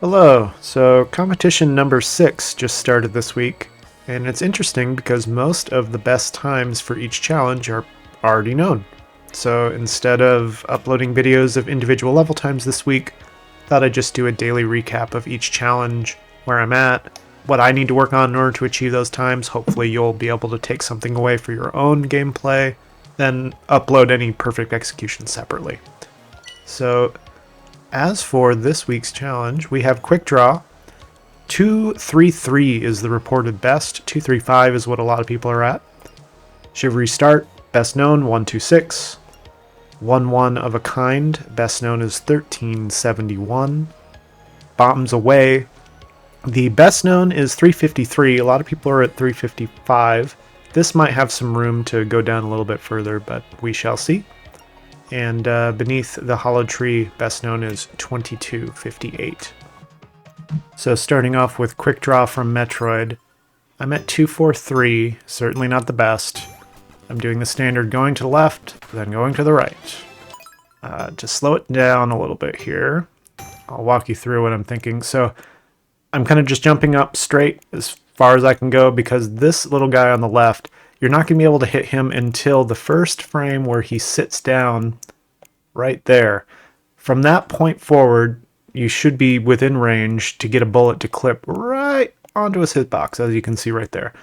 Hello. So competition number 6 just started this week, and it's interesting because most of the best times for each challenge are already known. So instead of uploading videos of individual level times this week, thought I'd just do a daily recap of each challenge, where I'm at, what I need to work on in order to achieve those times. Hopefully you'll be able to take something away for your own gameplay, then upload any perfect execution separately. So as for this week's challenge, we have Quickdraw. 233 is the reported best. 235 is what a lot of people are at. Shivery Start, best known, 126. 1-1 of a kind, best known as 1371. Bombs Away. The best known is 353. A lot of people are at 355. This might have some room to go down a little bit further, but we shall see. And Beneath the Hollow Tree, best known as 2258. So starting off with Quickdraw from Metroid, I'm at 243, certainly not the best. I'm doing the standard going to the left, then going to the right. To slow it down a little bit here, I'll walk you through what I'm thinking. So I'm kind of just jumping up straight as far as I can go, because this little guy on the left, you're not going to be able to hit him until the first frame where he sits down right there. From that point forward, you should be within range to get a bullet to clip right onto his hitbox, as you can see right there.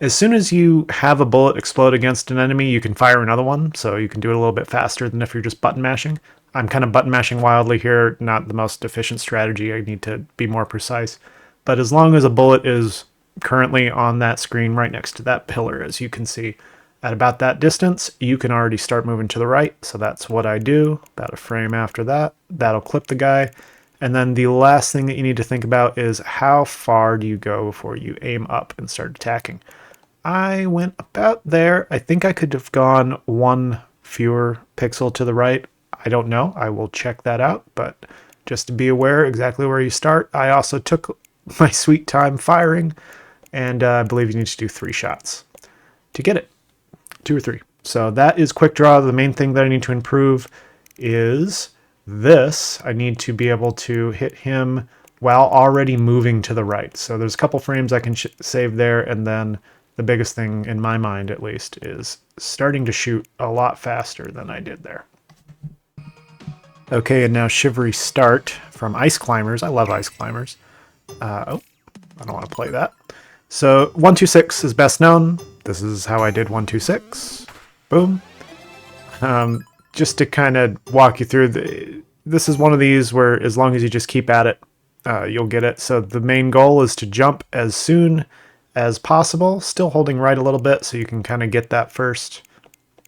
As soon as you have a bullet explode against an enemy, you can fire another one, so you can do it a little bit faster than if you're just button mashing. I'm kind of button mashing wildly here, not the most efficient strategy. I need to be more precise. But as long as a bullet is currently on that screen right next to that pillar, as you can see, at about that distance, you can already start moving to the right. So that's what I do. About a frame after that, that'll clip the guy. And then the last thing that you need to think about is how far do you go before you aim up and start attacking. I went about there. I think I could have gone one fewer pixel to the right. I don't know. I will check that out, but just to be aware exactly where you start. I also took my sweet time firing, and I believe you need to do 3 shots to get it. 2 or 3. So that is Quickdraw. The main thing that I need to improve is this. I need to be able to hit him while already moving to the right. So there's a couple frames I can save there, and then the biggest thing in my mind, at least, is starting to shoot a lot faster than I did there. Okay, and now Shivery Start from Ice Climbers. I love Ice Climbers. I don't want to play that. So 126 is best known. This is how I did 126. Boom. Just to kind of walk you through, this is one of these where as long as you just keep at it, you'll get it. So the main goal is to jump as soon as possible, still holding right a little bit so you can kind of get that first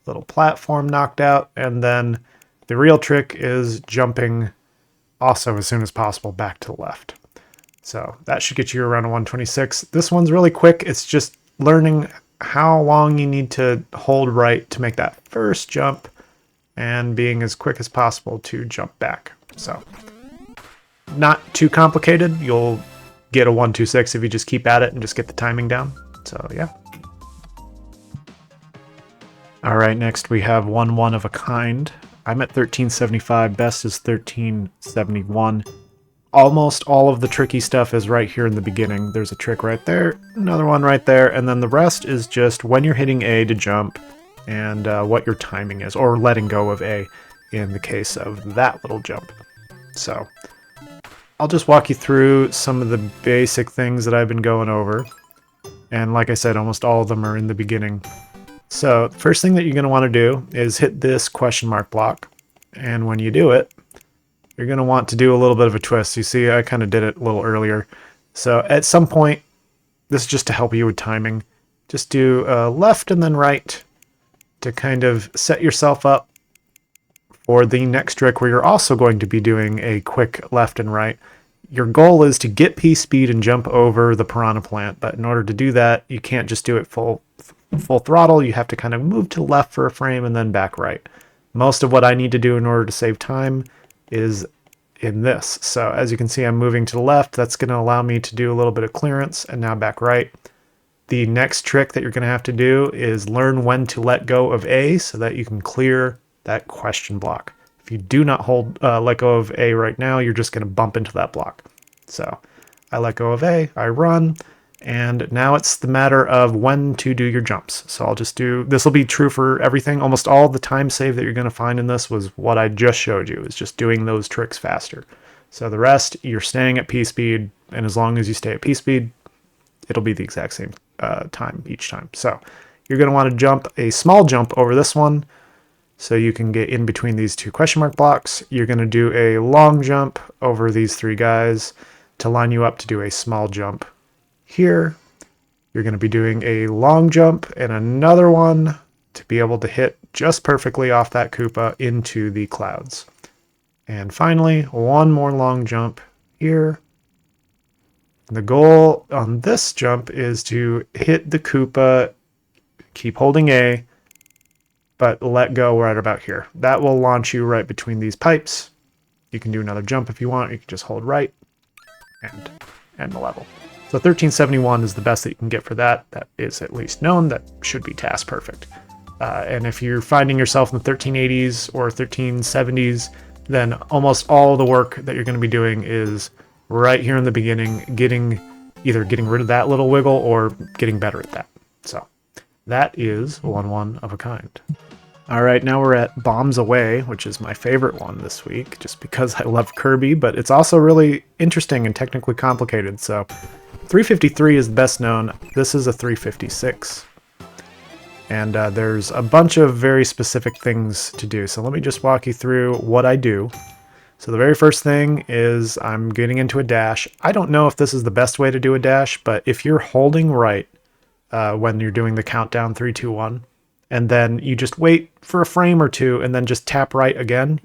little platform knocked out. And then the real trick is jumping also as soon as possible back to the left. So that should get you around a 126. This one's really quick. It's just learning how long you need to hold right to make that first jump and being as quick as possible to jump back. So not too complicated. You'll get a 126 if you just keep at it and just get the timing down. So yeah. All right, next we have 1-1 of a kind. I'm at 1375. Best is 1371. Almost all of the tricky stuff is right here in the beginning. There's a trick right there, another one right there, and then the rest is just when you're hitting A to jump and what your timing is, or letting go of A in the case of that little jump. So I'll just walk you through some of the basic things that I've been going over. And like I said, almost all of them are in the beginning. So first thing that you're going to want to do is hit this question mark block. And when you do it, you're going to want to do a little bit of a twist. You see, I kind of did it a little earlier. So at some point, this is just to help you with timing. Just do left and then right to kind of set yourself up for the next trick where you're also going to be doing a quick left and right. Your goal is to get P speed and jump over the piranha plant, but in order to do that, you can't just do it full throttle. You have to kind of move to the left for a frame and then back right. Most of what I need to do in order to save time is in this. So as you can see, I'm moving to the left. That's going to allow me to do a little bit of clearance, and now back right. The next trick that you're going to have to do is learn when to let go of A so that you can clear that question block. If you do not let go of A right now, you're just going to bump into that block. So I let go of A, I run, and now it's the matter of when to do your jumps. So I'll just do, this will be true for everything. Almost all the time save that you're going to find in this was what I just showed you, is just doing those tricks faster. So the rest, you're staying at P speed, and as long as you stay at P speed, it'll be the exact same time each time. So you're going to want to jump a small jump over this one so you can get in between these two question mark blocks. You're going to do a long jump over these three guys to line you up to do a small jump here. You're going to be doing a long jump and another one to be able to hit just perfectly off that Koopa into the clouds. And finally, one more long jump here. The goal on this jump is to hit the Koopa, keep holding A, but let go right about here. That will launch you right between these pipes. You can do another jump if you want. You can just hold right and end the level. So 1371 is the best that you can get for that. That is at least known. That should be task perfect. And if you're finding yourself in the 1380s or 1370s, then almost all the work that you're going to be doing is right here in the beginning, either getting rid of that little wiggle or getting better at that. So that is one of a kind. All right, now we're at Bombs Away, which is my favorite one this week, just because I love Kirby, but it's also really interesting and technically complicated. So 353 is the best known. This is a 356. And there's a bunch of very specific things to do. So let me just walk you through what I do. So the very first thing is I'm getting into a dash. I don't know if this is the best way to do a dash, but if you're holding right when you're doing the countdown 3, 2, 1, and then you just wait for a frame or two and then just tap right again,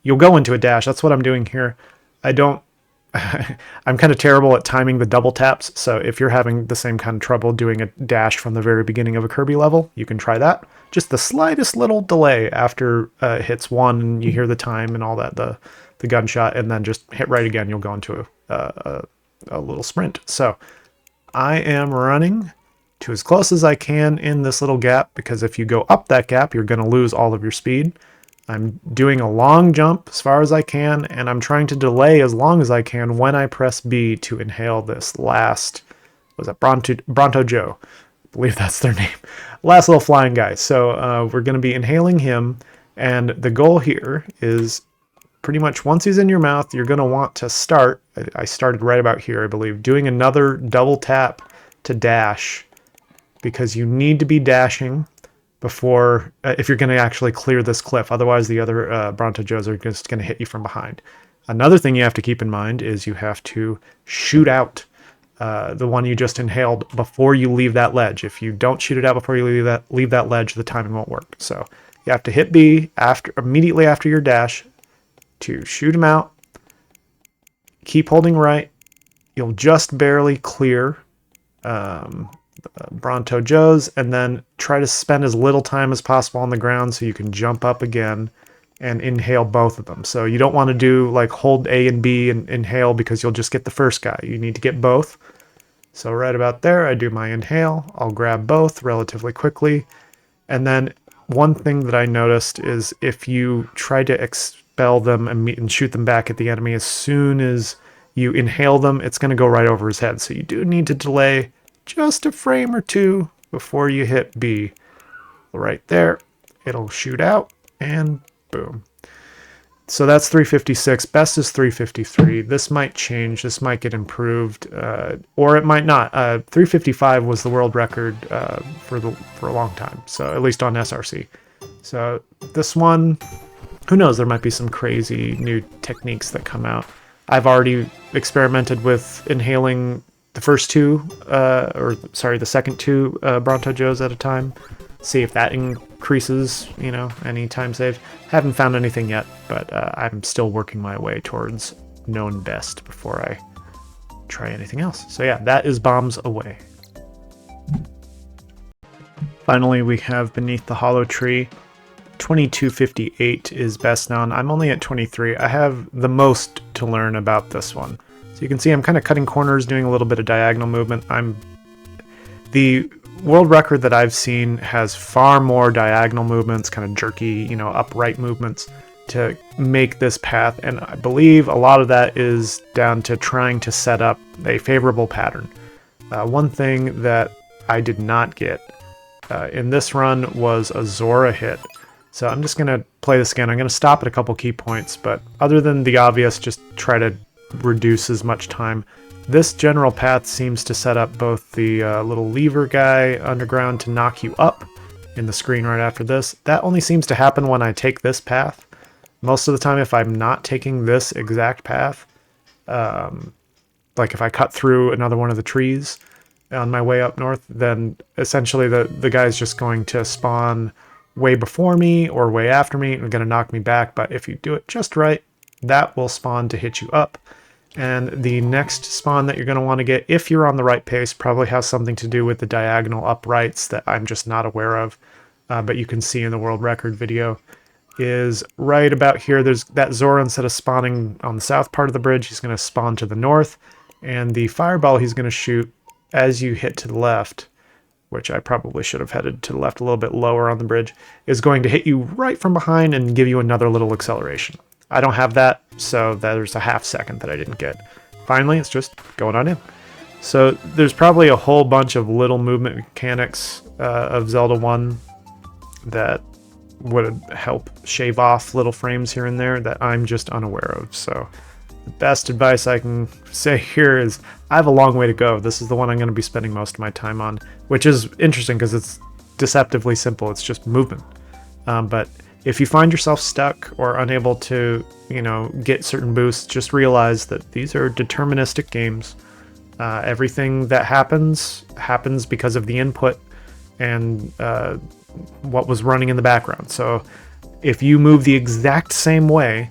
you'll go into a dash. That's what I'm doing here. I'm kind of terrible at timing the double taps, so if you're having the same kind of trouble doing a dash from the very beginning of a Kirby level, you can try that. Just the slightest little delay after it hits 1 and you hear the time and all that, the gunshot, and then just hit right again, you'll go into a little sprint. So I am running to as close as I can in this little gap, because if you go up that gap, you're going to lose all of your speed. I'm doing a long jump as far as I can, and I'm trying to delay as long as I can when I press B to inhale this last, was it Bronto Joe? I believe that's their name. Last little flying guy. So we're going to be inhaling him, and the goal here is pretty much once he's in your mouth, you're going to want to start, I started right about here, I believe, doing another double tap to dash, because you need to be dashing before, if you're going to actually clear this cliff. Otherwise, the other Bronto Joes are just going to hit you from behind. Another thing you have to keep in mind is you have to shoot out the one you just inhaled before you leave that ledge. If you don't shoot it out before you leave that ledge, the timing won't work. So you have to hit B immediately after your dash to shoot him out. Keep holding right. You'll just barely clear Bronto Joes, and then try to spend as little time as possible on the ground so you can jump up again and inhale both of them. So you don't want to do like hold A and B and inhale, because you'll just get the first guy. You need to get both. So right about there, I do my inhale. I'll grab both relatively quickly. And then one thing that I noticed is if you try to expel them and shoot them back at the enemy, as soon as you inhale them, it's going to go right over his head. So you do need to delay just a frame or two before you hit B. Right there, it'll shoot out, and boom. So that's 356. Best is 353. This might change. This might get improved, or it might not. 355 was the world record for a long time. So at least on SRC. So this one, who knows? There might be some crazy new techniques that come out. I've already experimented with inhaling the second two Bronto Joes at a time. See if that increases, any time saved. Haven't found anything yet, but I'm still working my way towards known best before I try anything else. So yeah, that is Bombs Away. Finally, we have Beneath the Hollow Tree. 2258 is best known. I'm only at 23. I have the most to learn about this one. So you can see I'm kind of cutting corners, doing a little bit of diagonal movement. The world record that I've seen has far more diagonal movements, kind of jerky, upright movements. to make this path, and I believe a lot of that is down to trying to set up a favorable pattern. One thing that I did not get in this run was a Zora hit. So I'm just going to play this again. I'm going to stop at a couple key points, but other than the obvious, just try to reduce as much time. This general path seems to set up both the little lever guy underground to knock you up in the screen right after this. That only seems to happen when I take this path. Most of the time, if I'm not taking this exact path, like if I cut through another one of the trees on my way up north, then essentially the guy's just going to spawn way before me or way after me and going to knock me back. But if you do it just right, that will spawn to hit you up. And the next spawn that you're going to want to get, if you're on the right pace, probably has something to do with the diagonal uprights that I'm just not aware of, but you can see in the world record video, is right about here. There's that Zora, instead of spawning on the south part of the bridge, he's going to spawn to the north. And the fireball he's going to shoot as you hit to the left, which I probably should have headed to the left a little bit lower on the bridge, is going to hit you right from behind and give you another little acceleration. I don't have that, so there's a half second that I didn't get. Finally, it's just going on in. So there's probably a whole bunch of little movement mechanics of Zelda 1 that would help shave off little frames here and there that I'm just unaware of. So the best advice I can say here is I have a long way to go. This is the one I'm going to be spending most of my time on, which is interesting because it's deceptively simple. It's just movement. But if you find yourself stuck or unable to, get certain boosts, just realize that these are deterministic games. Everything that happens because of the input and what was running in the background. So if you move the exact same way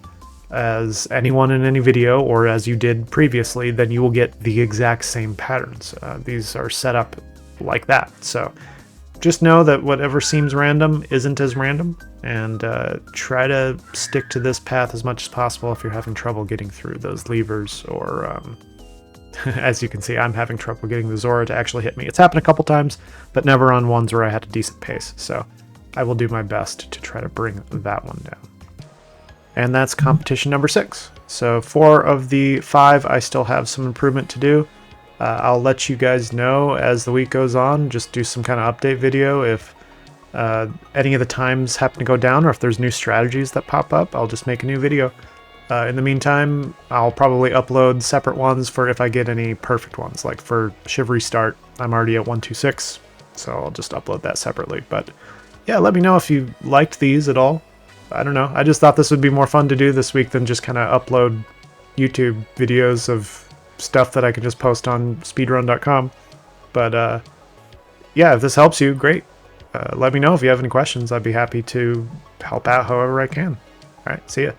as anyone in any video or as you did previously, then you will get the exact same patterns. These are set up like that. So just know that whatever seems random isn't as random, and try to stick to this path as much as possible if you're having trouble getting through those levers, or as you can see, I'm having trouble getting the Zora to actually hit me. It's happened a couple times, but never on ones where I had a decent pace. So I will do my best to try to bring that one down. And that's competition number 6. So 4 of the 5 I still have some improvement to do. I'll let you guys know as the week goes on, just do some kind of update video if any of the times happen to go down, or if there's new strategies that pop up, I'll just make a new video. In the meantime, I'll probably upload separate ones for if I get any perfect ones. Like for Shivery Start, I'm already at 126, so I'll just upload that separately. But yeah, let me know if you liked these at all. I don't know. I just thought this would be more fun to do this week than just kind of upload YouTube videos of stuff that I can just post on speedrun.com. But yeah, if this helps you, great. Let me know if you have any questions. I'd be happy to help out however I can. All right, see ya.